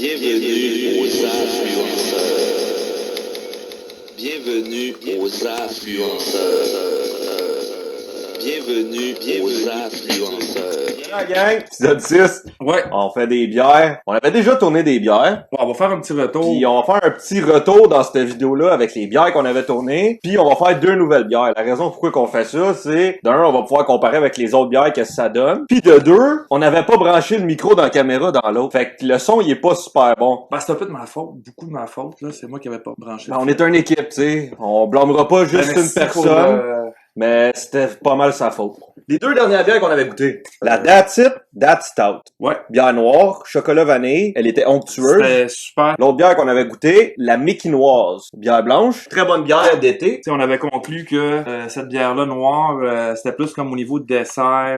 Bienvenue aux influenceurs. Bienvenue aux influenceurs. Bienvenue aux influenceurs. Gang, épisode 6. Ouais. On fait des bières. On avait déjà tourné des bières. Bon, on va faire un petit retour. Puis on va faire un petit retour dans cette vidéo-là avec les bières qu'on avait tournées. Puis on va faire 2 nouvelles bières. La raison pourquoi qu'on fait ça, c'est d'un, on va pouvoir comparer avec les autres bières qu'est-ce que ça donne. Puis de deux, on n'avait pas branché le micro dans la caméra dans l'autre. Fait que le son, il est pas super bon. Ben, c'est un peu de ma faute. Beaucoup de ma faute, là. C'est moi qui avais pas branché. Ben, on est une équipe, tu sais. On blâmera pas juste une personne. Mais c'était pas mal sa faute. Les 2 dernières bières qu'on avait goûtées. La That's It, That's Stout. Ouais. Bière noire, chocolat vanille. Elle était onctueuse. C'était super. L'autre bière qu'on avait goûtée, la Méquinoise. Bière blanche. Très bonne bière d'été. Tu sais, on avait conclu que cette bière-là noire, c'était plus comme au niveau de dessert.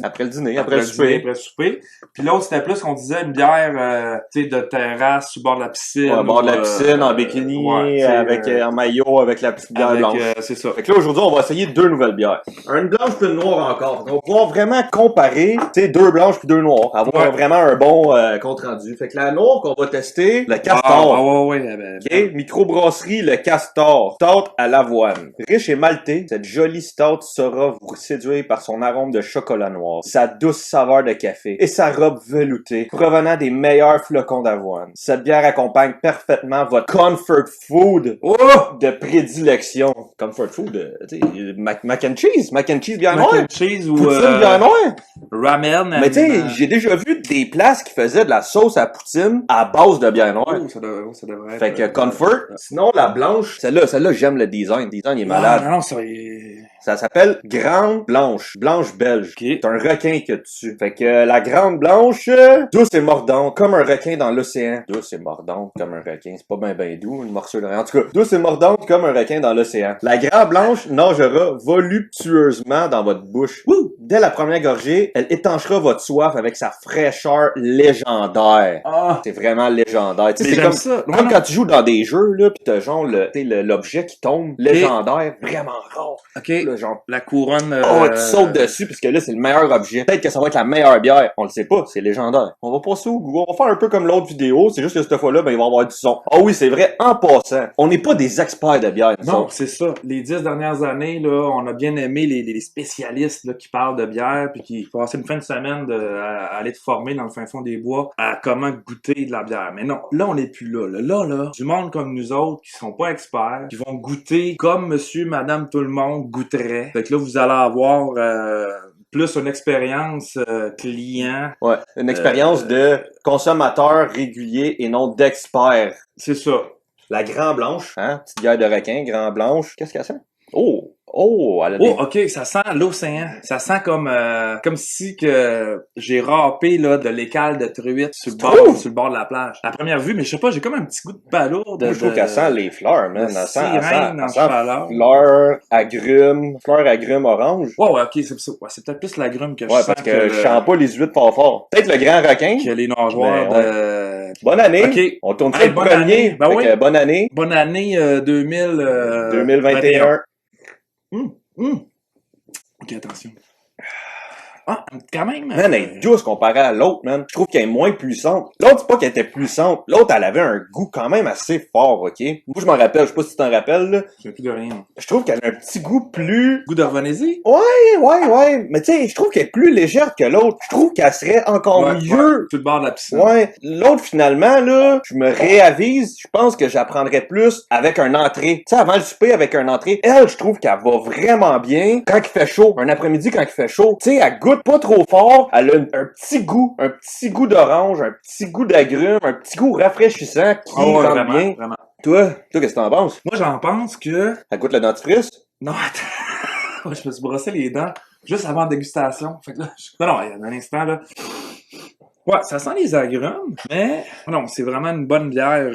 Après le dîner, après le souper. Après le souper. Puis l'autre, c'était plus qu'on disait une bière, tu sais, de terrasse, sur le bord de la piscine. Ouais, bord de la piscine, en bikini, ouais, avec en maillot, avec la petite bière blanche. C'est ça. Fait que là, aujourd'hui, on va essayer 2 nouvelles bières. Une blanche puis une noire encore. Donc, on va pouvoir vraiment comparer, tu sais, 2 blanches puis 2 noires. Avoir vraiment un bon compte rendu. Fait que la noire qu'on va tester, le Castor. Ouais. OK, microbrasserie, le Castor. Stout à l'avoine. Riche et maltée, cette jolie stout saura vous séduire par son arôme de chocolat noir, sa douce saveur de café et sa robe veloutée provenant des meilleurs flocons d'avoine. Cette bière accompagne parfaitement votre comfort food de prédilection. Comfort food, tu sais, mac and cheese bière noire. Mac and cheese ou Poutine bière noire. ramen. Mais tu sais, j'ai déjà vu des places qui faisaient de la sauce à poutine à base de bière noire. Ça devrait Fait que comfort. Sinon, la blanche, celle-là, j'aime le design. Le design, il est malade. Non, ça est... Ça s'appelle Grande Blanche. Blanche belge. Okay. C'est un requin que dessus. Fait que la Grande Blanche, douce et mordante, comme un requin dans l'océan. Douce et mordante, comme un requin. C'est pas ben doux, une morsure de rien. En tout cas, douce et mordante, comme un requin dans l'océan. La Grande Blanche nagera voluptueusement dans votre bouche. Wouh! Dès la première gorgée, elle étanchera votre soif avec sa fraîcheur légendaire. Ah! C'est vraiment légendaire. Tu sais, c'est comme ça. Comme quand tu joues dans des jeux, là, pis t'as genre l'objet qui tombe, légendaire, vraiment rare. OK. Là, genre, la couronne... tu sautes dessus, parce que là, c'est le meilleur objet. Peut-être que ça va être la meilleure bière. On le sait pas, c'est légendaire. On va passer au Google. On va faire un peu comme l'autre vidéo. C'est juste que cette fois-là, ben, il va y avoir du son. Ah oui, c'est vrai, en passant. On n'est pas des experts de bière. Non, c'est ça. Les 10 dernières années, là, on a bien aimé les spécialistes là, qui parlent de bière puis qui passaient une fin de semaine à aller te former dans le fin fond des bois à comment goûter de la bière. Mais non, là, on n'est plus là. Là, du monde comme nous autres qui sont pas experts, qui vont goûter comme monsieur, madame, tout le monde goûterait. Fait que là, vous allez avoir plus une expérience client. Ouais, une expérience de consommateur régulier et non d'expert. C'est ça. La Grand Blanche, hein, petite bière de requin, Grand Blanche. Qu'est-ce qu'elle sent? Elle a des... OK, ça sent l'océan. Ça sent comme si que j'ai râpé là de l'écale de truite sur le bord de la plage. À première vue, mais je sais pas, j'ai comme un petit goût de balourde. Moi, je trouve qu'elle sent les fleurs, man. Elle sent fleurs, agrumes orange. Ouais, OK, c'est ça. Ouais, c'est peut-être plus l'agrume que je sens. Ouais, parce que je sens pas les huîtres fort. Peut-être le grand requin. Que les nageoires de... Bonne année. OK. On tourne ça le premier. Année. Ben oui. Bonne année. Bonne année 2021. OK, attention. Ah, quand même. Man, elle est douce comparée à l'autre, man. Je trouve qu'elle est moins puissante. L'autre, c'est pas qu'elle était puissante. L'autre, elle avait un goût quand même assez fort, OK? Moi, je m'en rappelle. Je sais pas si tu t'en rappelles, là. Je sais plus de rien. Je trouve qu'elle a un petit goût plus... Goût de Revenez-y? Ouais. Mais tu sais, je trouve qu'elle est plus légère que l'autre. Je trouve qu'elle serait encore mieux. Ouais, sur le bord de la piscine. Ouais. L'autre, finalement, là, je me réavise. Je pense que j'apprendrais plus avec un entrée. Tu sais, avant le souper, avec un entrée. Elle, je trouve qu'elle va vraiment bien quand il fait chaud. Un après-midi, quand il fait chaud. Tu sais, elle goûte pas trop fort. Elle a un petit goût d'orange, un petit goût d'agrumes, un petit goût rafraîchissant qui rentre bien. Vraiment. Toi, qu'est-ce que t'en penses? Moi, j'en pense que... Elle goûte le dentifrice? Non, attends. Je me suis brossé les dents juste avant la dégustation. Fait que là, non, il y a un instant, là. Ouais, ça sent les agrumes, mais non, c'est vraiment une bonne bière,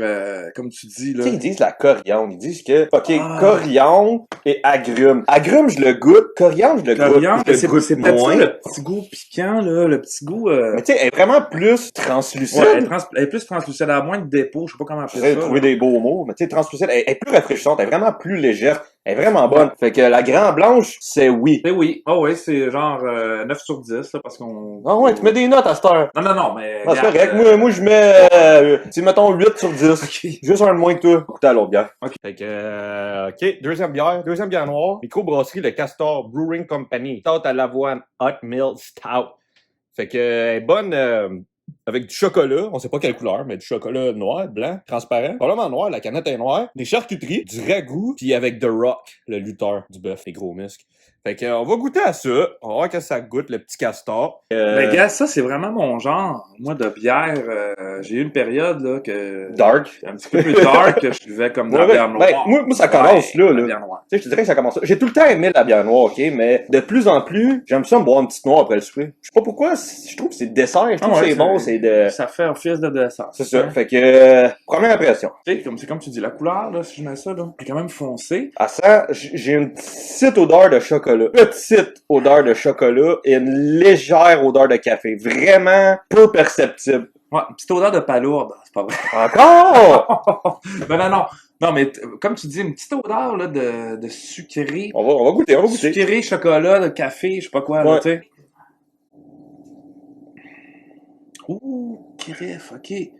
comme tu dis, là. Tu sais, ils disent la coriandre. Ils disent que, coriandre et agrumes. Agrumes, je le goûte. Coriandre, je le goûte. C'est peut-être ça, le petit goût piquant, là, le petit goût... Mais tu sais, elle est vraiment plus translucide. Ouais, elle est plus translucide, elle a moins de dépôt, je sais pas comment appeler ça. Trouver des beaux mots, mais tu sais, translucide, elle est plus rafraîchissante, elle est vraiment plus légère. Elle est vraiment bonne. Fait que la Grand Blanche, c'est oui. C'est oui. Ah ouais, c'est genre 9 sur 10, là, parce qu'on... Ah ouais, tu mets des notes à cette heure. Non, mais... Ah, c'est regarde, correct. Moi, je mets, tu sais, mettons 8 sur 10. Ok. Juste un de moins que toi. Goûter à l'autre bière. Ok. Fait que, OK, deuxième bière noire. Microbrasserie, le Castor Brewing Company. Stout à l'avoine, Hot Mill Stout. Fait que, elle est bonne, avec du chocolat, on sait pas quelle couleur, mais du chocolat noir, blanc, transparent. Probablement noir, la canette est noire. Des charcuteries, du ragoût, puis avec The Rock, le lutteur du bœuf, les gros muscles. Fait que, on va goûter à ça. On va voir que ça goûte, le petit castor. Mais gars, ça, c'est vraiment mon genre. Moi, de bière, j'ai eu une période, là, que... Dark. Un petit peu plus dark, que je buvais comme de la bière noire. Ben, moi, ça commence là. La bière noire. Tu sais, je te dirais que ça commence là. J'ai tout le temps aimé la bière noire, ok, mais de plus en plus, j'aime ça me boire une petite noire après le souper. Je sais pas pourquoi, je trouve que c'est dessert, je trouve que c'est bon, c'est de... Ça fait office de dessert. C'est ça. Fait que, première impression. Tu sais, c'est comme tu dis, la couleur, là, si je mets ça, là, elle est quand même foncée. À ça, j'ai une petite odeur de chocolat. Petite odeur de chocolat et une légère odeur de café. Vraiment peu perceptible. Ouais, une petite odeur de palourde, c'est pas vrai. Encore? non. Non, mais comme tu dis, une petite odeur, là, de sucré. On va goûter. Sucré, chocolat, de café, je sais pas quoi, là, Ouais. tu sais. Ouh, crif, ok. Tu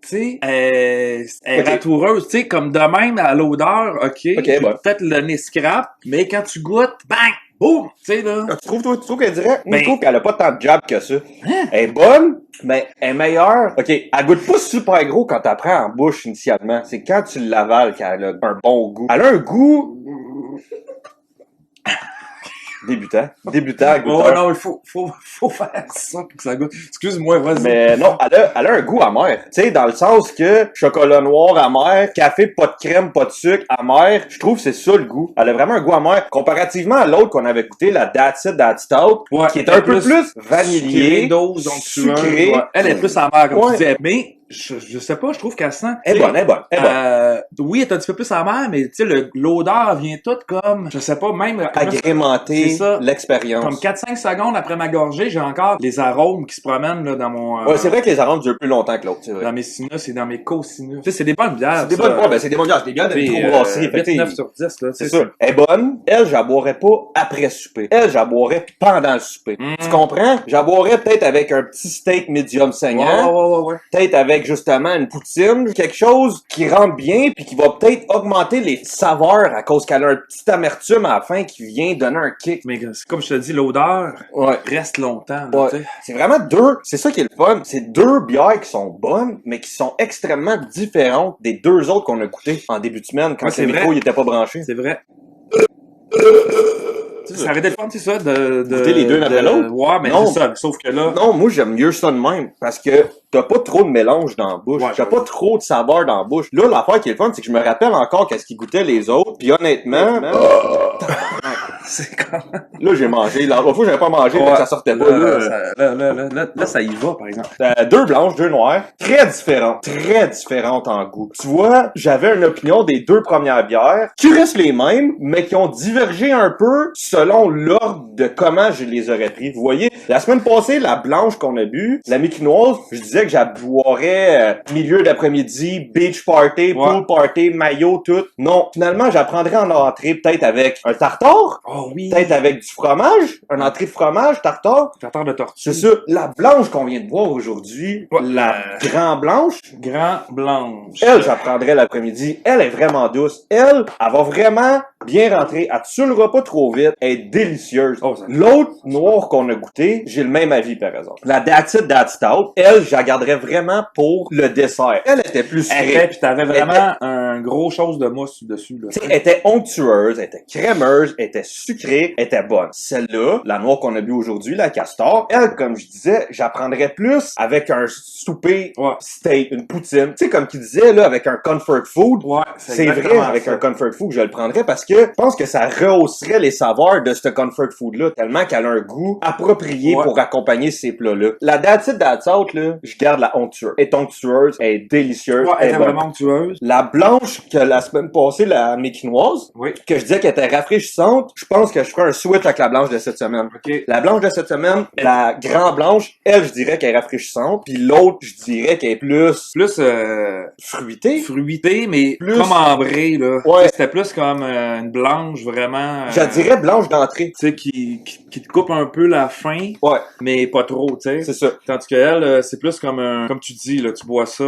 sais, elle est Ok. ratoureuse, tu sais, comme de même à l'odeur, ok. bon. Peut-être le nez scrap, mais quand tu goûtes, bang, boum, tu sais, là. Tu trouves qu'elle dirait? Ben- Je trouve qu'elle a pas tant de jab que ça. Hein? Elle est bonne, mais elle est meilleure. OK, elle goûte pas super gros quand tu prends en bouche initialement. C'est quand tu l'avales qu'elle a un bon goût. Elle a un goût... Débutant, Oh goûteur. non, il faut faire ça pour que ça goûte. Excuse-moi, vas-y. Mais non, elle a un goût amer. Tu sais, dans le sens que chocolat noir amer, café pas de crème, pas de sucre amer, je trouve que c'est ça le goût. Elle a vraiment un goût amer. Comparativement à l'autre qu'on avait goûté, la That's It, That's Stout, Ouais, qui est un peu plus vanillé, sucré, dose onctueuse. sucré. Ouais, elle est plus amère, comme Ouais. tu disais. Mais, je sais pas, je trouve qu'elle sent... Elle est bonne. Oui, elle est un petit peu plus amère, mais tu sais, l'odeur vient toute comme... Je sais pas, même... Agrémenter C'est ça. l'expérience. Comme 4-5 secondes après ma gorgée, j'ai encore les arômes qui se promènent là, dans mon... Ouais, c'est vrai que les arômes durent plus longtemps que l'autre, c'est vrai. Dans mes sinus et dans mes cosinus. Tu sais, c'est des bonnes bières. C'est des bonnes bières, c'est des bonnes bières, c'est des bières de microbrasserie. 9 sur 10, là. C'est ça. Elle est bonne. Elle, je la boirais pas après souper. Elle, je la boirais pendant le souper. Tu comprends? Je la boirais peut-être avec un petit steak medium saignant. Ouais. Peut-être avec justement une poutine, quelque chose qui rentre bien puis qui va peut-être augmenter les saveurs à cause qu'elle a un petit amertume à la fin qui vient donner un kick. Mais comme je te dis, l'odeur Ouais. reste longtemps. Là, Ouais. tu sais. C'est vraiment c'est ça qui est le fun. C'est deux bières qui sont bonnes, mais qui sont extrêmement différentes des deux autres qu'on a goûtées en début de semaine quand Ouais, c'est le micro vrai. il était pas branché. C'est vrai. Ça aurait été le fun, c'est ça, de Goûter les deux l'un après l'autre? Ouais, mais Non. c'est ça. Sauf que là, Non, moi j'aime mieux ça de même parce que t'as pas trop de mélange dans la bouche, Ouais, t'as pas trop de saveur dans la bouche. Là, l'affaire qui est le fun, c'est que je me rappelle encore qu'est-ce qu'ils goûtaient les autres, puis honnêtement, c'est comme... là j'ai mangé. L'autre fois j'avais pas mangé, donc ça sortait pas. Là, ça y va, par exemple. Deux blanches, deux noires, très différentes en goût. Tu vois, j'avais une opinion des deux premières bières qui restent les mêmes, mais qui ont divergé un peu selon l'ordre de comment je les aurais pris. Vous voyez, la semaine passée, la blanche qu'on a bu, la Mickinoise, je disais que j'en boirais milieu d'après-midi, beach party, pool party, maillot, tout. Non, finalement, j'apprendrais en entrée peut-être avec un tartare, Oh oui. peut-être avec du fromage, un entrée de fromage, tartare. Tartare de tortue. C'est ça. La blanche qu'on vient de boire aujourd'hui, Ouais. la grand blanche, Grand blanche. elle, j'apprendrai l'après-midi. Elle est vraiment douce. Elle va vraiment bien rentrer. Elle te saoulera pas trop vite. Elle est délicieuse. Oh, ça- L'autre noire qu'on a goûté, j'ai le même avis, par exemple. La That's It, That's Stout, elle, je la garderais vraiment pour le dessert. Elle était plus sucrée. Puis t'avais vraiment un gros chose de mousse dessus, là. Tu sais, elle était onctueuse, elle était crémeuse, elle était sucrée, elle était bonne. Celle-là, la noire qu'on a bu aujourd'hui, la Castor, elle, comme je disais, j'apprendrais plus avec un souper steak, une poutine. Tu sais, comme qu'il disait, là, avec un comfort food. Ouais, C'est vrai, avec un comfort food, je le prendrais parce que je pense que ça rehausserait les saveurs de ce comfort food-là, tellement qu'elle a un goût approprié pour accompagner ces plats-là. La That's It, That's Out, là, je garde la onctueuse. Elle est onctueuse, elle est délicieuse. Ouais, elle est est bonne. vraiment onctueuse. La blanche blanche que la semaine passée, la méquinoise, Oui. que je disais qu'elle était rafraîchissante, je pense que je ferai un switch avec la blanche de cette semaine. OK. La blanche de cette semaine, la grand blanche, elle, je dirais qu'elle est rafraîchissante, puis l'autre, je dirais qu'elle est plus Plus fruitée. fruité, mais Plus- comme ambré, là. Ouais. Tu sais, c'était plus comme une blanche, vraiment... Je dirais blanche d'entrée. Tu sais, qui te coupe un peu la fin, Ouais, mais pas trop, tu sais. c'est ça. Tandis que elle, c'est plus comme comme tu dis, là, tu bois ça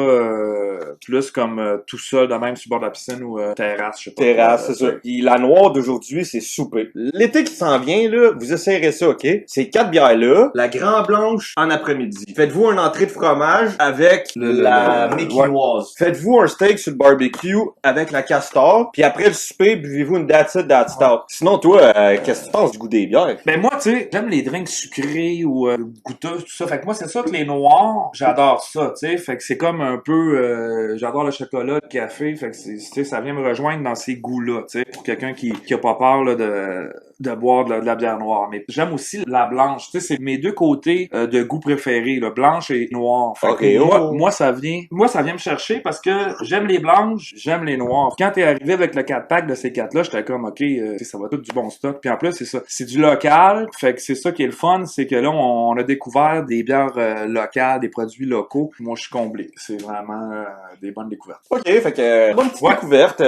plus comme tout seul, de même sur le bord de la piscine ou terrasse, je sais pas. Terrasse, quoi, c'est ça. tu sais. Puis la noire d'aujourd'hui, c'est souper. L'été qui s'en vient, là, vous essayerez ça, OK? Ces 4 bières-là, la grand blanche en après-midi. Faites-vous un entrée de fromage avec la méquinoise. Faites-vous un steak sur le barbecue avec la castor, puis après le souper, buvez-vous une that's it, that's stout. Sinon, toi, qu'est-ce que tu penses du goût des bières? Ben moi, tu sais, j'aime les drinks sucrés ou goûteux, tout ça. Fait que moi, c'est ça que les noirs, j'adore ça, tu sais. Fait que c'est comme un peu... j'adore le chocolat, le café. Fait que tu sais, ça vient me rejoindre dans ces goûts-là, tu sais. Pour quelqu'un qui a pas peur là, de boire de la bière noire. Mais j'aime aussi la blanche. Tu sais, c'est mes deux côtés de goût préférés, là, blanche et noire. Fait que Ok, moi, ça vient me chercher parce que j'aime les blanches, j'aime les noirs. Quand t'es arrivé avec le 4-pack de ces 4-là, j'étais comme, OK, ça va tout du bon stock. Puis en plus, c'est ça. C'est du local. Fait que c'est ça qui est le fun, c'est que là, on a découvert des bières locales, des produits locaux. Puis moi, je suis comblé. C'est vraiment des bonnes découvertes. OK, fait que bonne petite Ouais. découverte.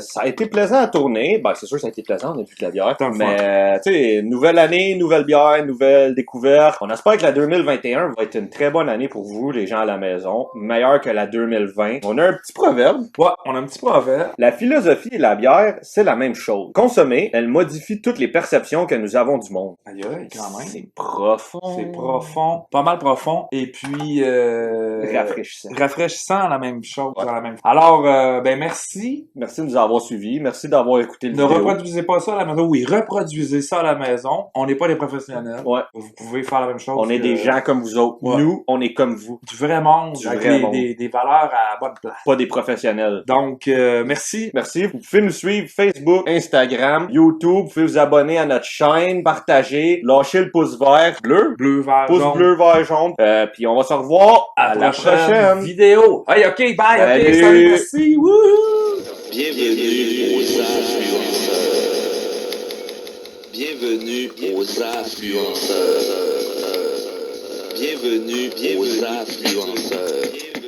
Ça a été plaisant à tourner. Ben, c'est sûr que ça a été plaisant, on a vu de la bière. Tant de Mais, tu sais, nouvelle année, nouvelle bière, nouvelle découverte. On espère que la 2021 va être une très bonne année pour vous, les gens à la maison. Meilleure que la 2020. On a un petit proverbe. Ouais, on a un petit proverbe. La philosophie et la bière, c'est la même chose. Consommer, elle modifie toutes les perceptions que nous avons du monde. Aïe, aïe, quand même. C'est profond. C'est profond, pas mal profond, et puis Rafraîchissant. rafraîchissant, la même chose. Ouais. La même... Alors, ben merci. Merci de nous avoir suivis. Merci d'avoir écouté le Ne vidéo. reproduisez pas ça à la maison. Oui, reproduisez ça à la maison. On n'est pas des professionnels. Ouais. Vous pouvez faire la même chose. On est que des gens comme vous autres. Ouais. Nous, on est comme vous. du vrai monde, Du avec vrai monde. des valeurs à bonne place. Pas des professionnels. Donc, merci. Merci. Vous pouvez nous suivre Facebook, Instagram, YouTube. Vous pouvez vous abonner à notre chaîne, partager, lâcher le pouce vert, bleu, Bleu, vert, pouce jaune. bleu, vert, jaune. Puis on va se revoir à la prochaine. vidéo. Hey, OK, bye. Salut. OK, salut, merci. Wouhou! Bienvenue aux influenceurs. Bienvenue aux influenceurs. Bienvenue aux influenceurs.